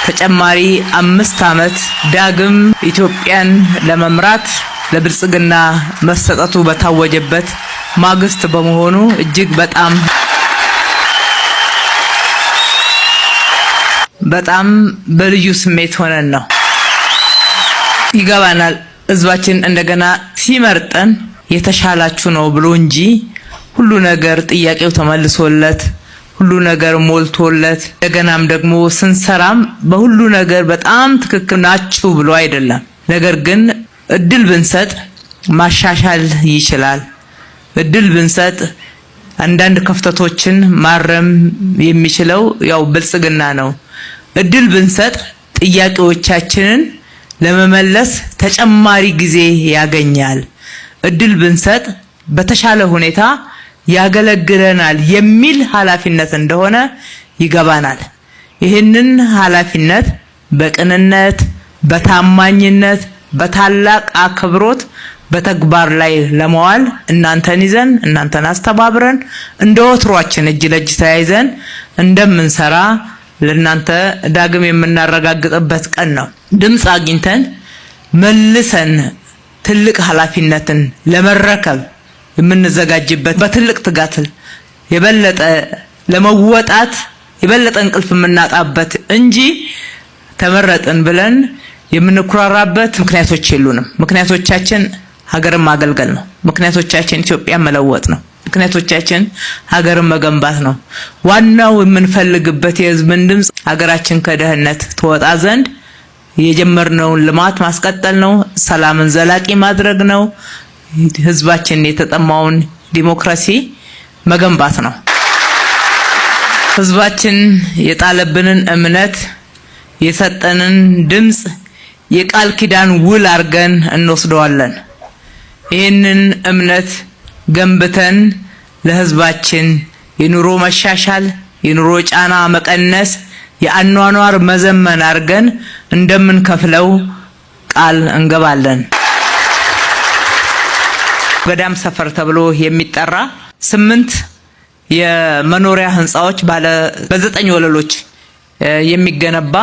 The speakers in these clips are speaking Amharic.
ተጨማሪ 5 ዓመት ዳግም ኢትዮጵያን ለመምራት ለብልጽግና መሰጠቱ በታወጀበት ማግስት በመሆኑ እጅግ በጣም በልዩ ስሜት ሆነን ነው። ይገባናል ህዝባችን እንደገና ሲመርጠን የተሻላችሁ ነው ብሎ እንጂ ሁሉ ነገር ጥያቄው ተመልሶለት ሁሉ ነገር ሞልቶለት እንደገናም ደግሞ ስንሰራም በሁሉ ነገር በጣም ትክክል ናችሁ ብሎ አይደለም። ነገር ግን እድል ብንሰጥ ማሻሻል ይችላል። እድል ብንሰጥ አንዳንድ ክፍተቶችን ማረም የሚችለው ያው ብልጽግና ነው። እድል ብንሰጥ ጥያቄዎቻችንን ለመመለስ ተጨማሪ ጊዜ ያገኛል። እድል ብንሰጥ በተሻለ ሁኔታ ያገለግለናል የሚል ኃላፊነት እንደሆነ ይገባናል። ይህንን ኃላፊነት በቅንነት፣ በታማኝነት፣ በታላቅ አክብሮት በተግባር ላይ ለማዋል እናንተን ይዘን እናንተን አስተባብረን እንደወትሯችን እጅ ለእጅ ተያይዘን እንደምንሰራ ለእናንተ ዳግም የምናረጋግጥበት ቀን ነው። ድምጽ አግኝተን መልሰን ትልቅ ኃላፊነትን ለመረከብ የምንዘጋጅበት በትልቅ ትጋት የበለጠ ለመወጣት የበለጠ እንቅልፍ የምናጣበት እንጂ ተመረጥን ብለን የምንኩራራበት ምክንያቶች የሉንም። ምክንያቶቻችን ሀገርን ማገልገል ነው። ምክንያቶቻችን ኢትዮጵያን መለወጥ ነው። ምክንያቶቻችን ሀገርን መገንባት ነው። ዋናው የምንፈልግበት የህዝብን ድምጽ ሀገራችን ከድህነት ትወጣ ዘንድ የጀመርነውን ልማት ማስቀጠል ነው። ሰላምን ዘላቂ ማድረግ ነው። ህዝባችን የተጠማውን ዲሞክራሲ መገንባት ነው። ህዝባችን የጣለብንን እምነት የሰጠንን ድምጽ የቃል ኪዳን ውል አርገን እንወስደዋለን። ይህንን እምነት ገንብተን ለህዝባችን የኑሮ መሻሻል፣ የኑሮ ጫና መቀነስ፣ የአኗኗር መዘመን አርገን እንደምንከፍለው ቃል እንገባለን። ገዳም ሰፈር ተብሎ የሚጠራ 8 የመኖሪያ ህንጻዎች በ9 ወለሎች የሚገነባ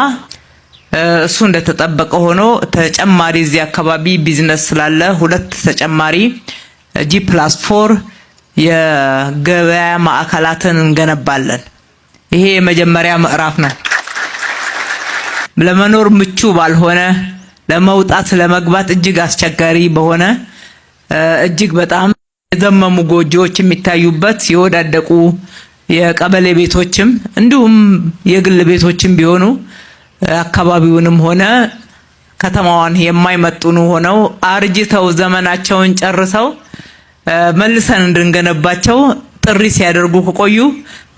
እሱ እንደተጠበቀ ሆኖ ተጨማሪ እዚህ አካባቢ ቢዝነስ ስላለ 2 ተጨማሪ G+4 የገበያ ማዕከላትን እንገነባለን። ይሄ የመጀመሪያ ምዕራፍ ነው። ለመኖር ምቹ ባልሆነ ለመውጣት ለመግባት እጅግ አስቸጋሪ በሆነ እጅግ በጣም የዘመሙ ጎጆዎች የሚታዩበት የወዳደቁ የቀበሌ ቤቶችም እንዲሁም የግል ቤቶችም ቢሆኑ አካባቢውንም ሆነ ከተማዋን የማይመጥኑ ሆነው አርጅተው ዘመናቸውን ጨርሰው መልሰን እንድንገነባቸው ጥሪ ሲያደርጉ ከቆዩ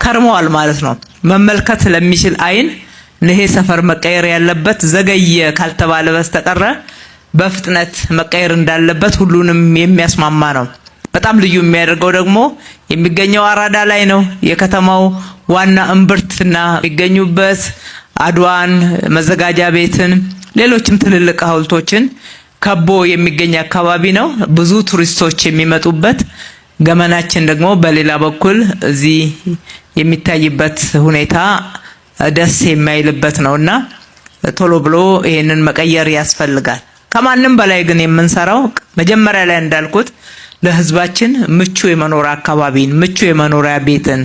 ከርመዋል ማለት ነው። መመልከት ለሚችል አይን ይሄ ሰፈር መቀየር ያለበት ዘገየ ካልተባለ በስተቀር በፍጥነት መቀየር እንዳለበት ሁሉንም የሚያስማማ ነው። በጣም ልዩ የሚያደርገው ደግሞ የሚገኘው አራዳ ላይ ነው። የከተማው ዋና እምብርትና የሚገኙበት አድዋን፣ መዘጋጃ ቤትን፣ ሌሎችም ትልልቅ ሐውልቶችን ከቦ የሚገኝ አካባቢ ነው። ብዙ ቱሪስቶች የሚመጡበት ገመናችን ደግሞ በሌላ በኩል እዚህ የሚታይበት ሁኔታ ደስ የማይልበት ነውና ቶሎ ብሎ ይሄንን መቀየር ያስፈልጋል። ከማንም በላይ ግን የምንሰራው መጀመሪያ ላይ እንዳልኩት ለህዝባችን ምቹ የመኖሪያ አካባቢን፣ ምቹ የመኖሪያ ቤትን፣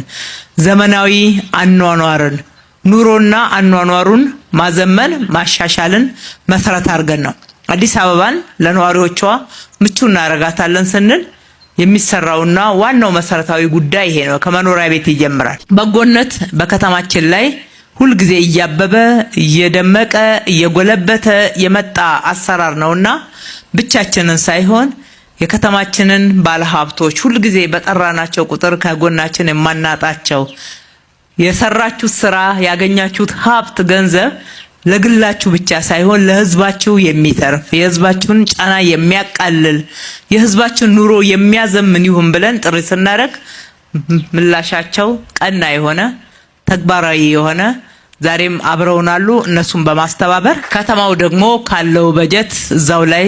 ዘመናዊ አኗኗርን፣ ኑሮና አኗኗሩን ማዘመን ማሻሻልን መሰረት አድርገን ነው። አዲስ አበባን ለነዋሪዎቿ ምቹ እናረጋታለን ስንል የሚሰራውና ዋናው መሰረታዊ ጉዳይ ይሄ ነው። ከመኖሪያ ቤት ይጀምራል። በጎነት በከተማችን ላይ ሁልጊዜ እያበበ እየደመቀ እየጎለበተ የመጣ አሰራር ነውና ብቻችንን ሳይሆን የከተማችንን ባለሀብቶች ሁልጊዜ በጠራናቸው ቁጥር ከጎናችን የማናጣቸው የሰራችሁት ስራ ያገኛችሁት ሀብት ገንዘብ ለግላችሁ ብቻ ሳይሆን ለህዝባችሁ የሚተርፍ የህዝባችሁን ጫና የሚያቃልል የህዝባችሁን ኑሮ የሚያዘምን ይሁን ብለን ጥሪ ስናደርግ ምላሻቸው ቀና የሆነ ተግባራዊ የሆነ ዛሬም አብረውናሉ። እነሱን በማስተባበር ከተማው ደግሞ ካለው በጀት እዛው ላይ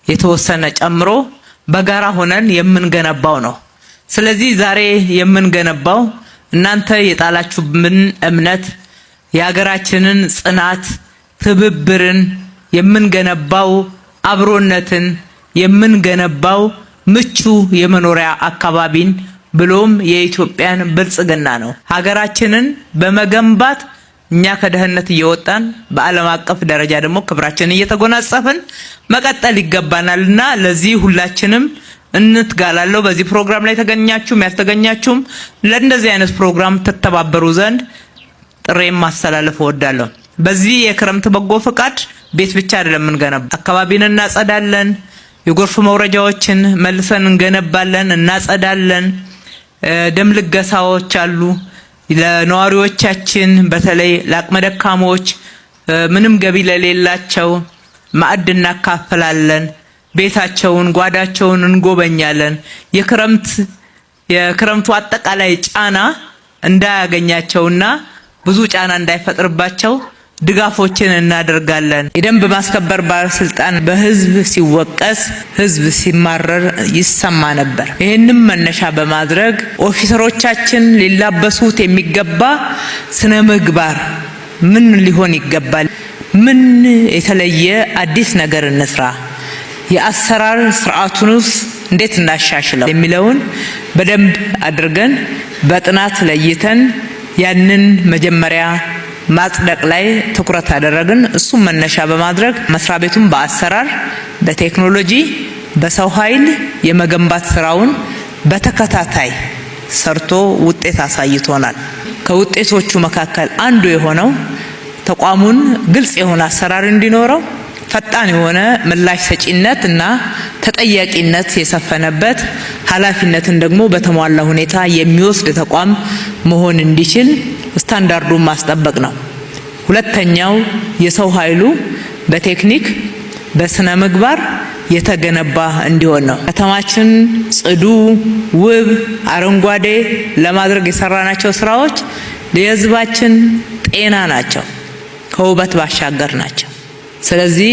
የተወሰነ ጨምሮ በጋራ ሆነን የምንገነባው ነው። ስለዚህ ዛሬ የምንገነባው እናንተ የጣላችሁብን እምነት የሀገራችንን ጽናት ትብብርን የምንገነባው አብሮነትን የምንገነባው ምቹ የመኖሪያ አካባቢን ብሎም የኢትዮጵያን ብልጽግና ነው። ሀገራችንን በመገንባት እኛ ከደህንነት እየወጣን በዓለም አቀፍ ደረጃ ደግሞ ክብራችንን እየተጎናጸፍን መቀጠል ይገባናልና ለዚህ ሁላችንም እንትጋላለሁ። በዚህ ፕሮግራም ላይ ተገኛችሁም ያልተገኛችሁም ለእንደዚህ አይነት ፕሮግራም ተተባበሩ ዘንድ ጥሬም ማስተላለፍ እወዳለሁ። በዚህ የክረምት በጎ ፈቃድ ቤት ብቻ አይደለም እንገነባ፣ አካባቢን እናጸዳለን፣ የጎርፍ መውረጃዎችን መልሰን እንገነባለን፣ እናጸዳለን። ደም ልገሳዎች አሉ። ለነዋሪዎቻችን በተለይ ለአቅመ ደካሞች ምንም ገቢ ለሌላቸው ማዕድ እናካፍላለን። ቤታቸውን ጓዳቸውን እንጎበኛለን። የክረምቱ አጠቃላይ ጫና እንዳያገኛቸውና ብዙ ጫና እንዳይፈጥርባቸው ድጋፎችን እናደርጋለን። የደንብ ማስከበር ባለስልጣን በህዝብ ሲወቀስ ህዝብ ሲማረር ይሰማ ነበር። ይህንም መነሻ በማድረግ ኦፊሰሮቻችን ሊላበሱት የሚገባ ስነ ምግባር ምን ሊሆን ይገባል፣ ምን የተለየ አዲስ ነገር እንስራ፣ የአሰራር ስርዓቱንስ እንዴት እናሻሽለው የሚለውን በደንብ አድርገን በጥናት ለይተን ያንን መጀመሪያ ማጽደቅ ላይ ትኩረት አደረግን። እሱም መነሻ በማድረግ መስሪያ ቤቱን በአሰራር በቴክኖሎጂ በሰው ኃይል የመገንባት ስራውን በተከታታይ ሰርቶ ውጤት አሳይቶናል። ከውጤቶቹ መካከል አንዱ የሆነው ተቋሙን ግልጽ የሆነ አሰራር እንዲኖረው ፈጣን የሆነ ምላሽ ሰጪነት እና ተጠያቂነት የሰፈነበት ኃላፊነትን ደግሞ በተሟላ ሁኔታ የሚወስድ ተቋም መሆን እንዲችል ስታንዳርዱን ማስጠበቅ ነው። ሁለተኛው የሰው ኃይሉ በቴክኒክ በስነ ምግባር የተገነባ እንዲሆን ነው። ከተማችን ጽዱ፣ ውብ፣ አረንጓዴ ለማድረግ የሰራናቸው ስራዎች ለህዝባችን ጤና ናቸው፣ ከውበት ባሻገር ናቸው። ስለዚህ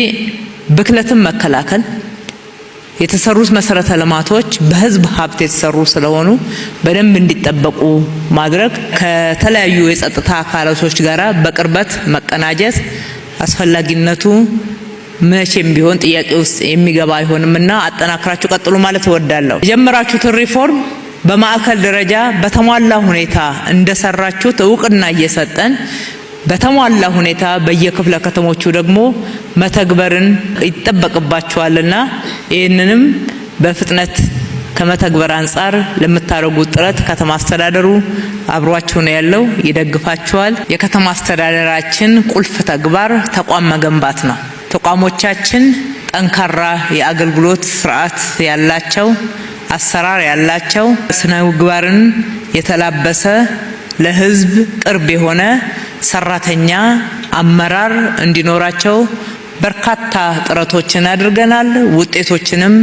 ብክለትን መከላከል የተሰሩት መሰረተ ልማቶች በህዝብ ሀብት የተሰሩ ስለሆኑ በደንብ እንዲጠበቁ ማድረግ ከተለያዩ የጸጥታ አካላቶች ጋራ በቅርበት መቀናጀት አስፈላጊነቱ መቼም ቢሆን ጥያቄ ውስጥ የሚገባ አይሆንምና አጠናክራችሁ ቀጥሉ ማለት እወዳለሁ። የጀመራችሁትን ሪፎርም በማዕከል ደረጃ በተሟላ ሁኔታ እንደሰራችሁት እውቅና እየሰጠን በተሟላ ሁኔታ በየክፍለ ከተሞቹ ደግሞ መተግበርን ይጠበቅባችኋልና ይህንንም በፍጥነት ከመተግበር አንጻር ለምታደርጉት ጥረት ከተማ አስተዳደሩ አብሯችሁ ነው ያለው፣ ይደግፋችኋል። የከተማ አስተዳደራችን ቁልፍ ተግባር ተቋም መገንባት ነው። ተቋሞቻችን ጠንካራ የአገልግሎት ስርዓት ያላቸው፣ አሰራር ያላቸው፣ ስነ ምግባርን የተላበሰ ለህዝብ ቅርብ የሆነ ሰራተኛ አመራር እንዲኖራቸው በርካታ ጥረቶችን አድርገናል። ውጤቶችንም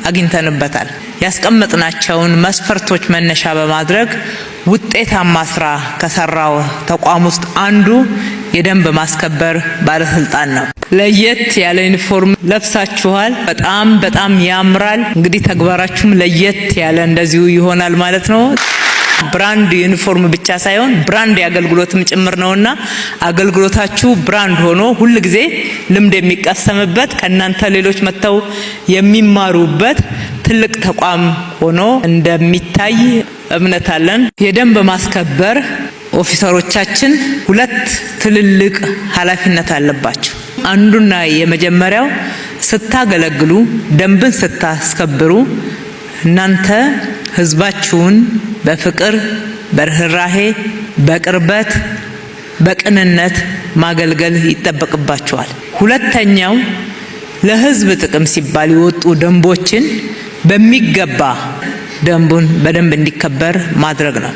አግኝተንበታል። ያስቀመጥናቸውን መስፈርቶች መነሻ በማድረግ ውጤታማ ስራ ከሰራው ተቋም ውስጥ አንዱ የደንብ ማስከበር ባለስልጣን ነው። ለየት ያለ ዩኒፎርም ለብሳችኋል። በጣም ያምራል። እንግዲህ ተግባራችሁም ለየት ያለ እንደዚሁ ይሆናል ማለት ነው። ብራንድ ዩኒፎርም ብቻ ሳይሆን ብራንድ የአገልግሎትም ጭምር ነውና አገልግሎታችሁ ብራንድ ሆኖ ሁሉ ጊዜ ልምድ የሚቀሰምበት ከናንተ ሌሎች መተው የሚማሩበት ትልቅ ተቋም ሆኖ እንደሚታይ እምነት አለን። የደንብ ማስከበር ኦፊሰሮቻችን ሁለት ትልልቅ ኃላፊነት አለባቸው። አንዱና የመጀመሪያው ስታገለግሉ ደንብን ስታስከብሩ እናንተ ህዝባችሁን በፍቅር በርህራሄ በቅርበት በቅንነት ማገልገል ይጠበቅባችኋል። ሁለተኛው ለህዝብ ጥቅም ሲባል የወጡ ደንቦችን በሚገባ ደንቡን በደንብ እንዲከበር ማድረግ ነው።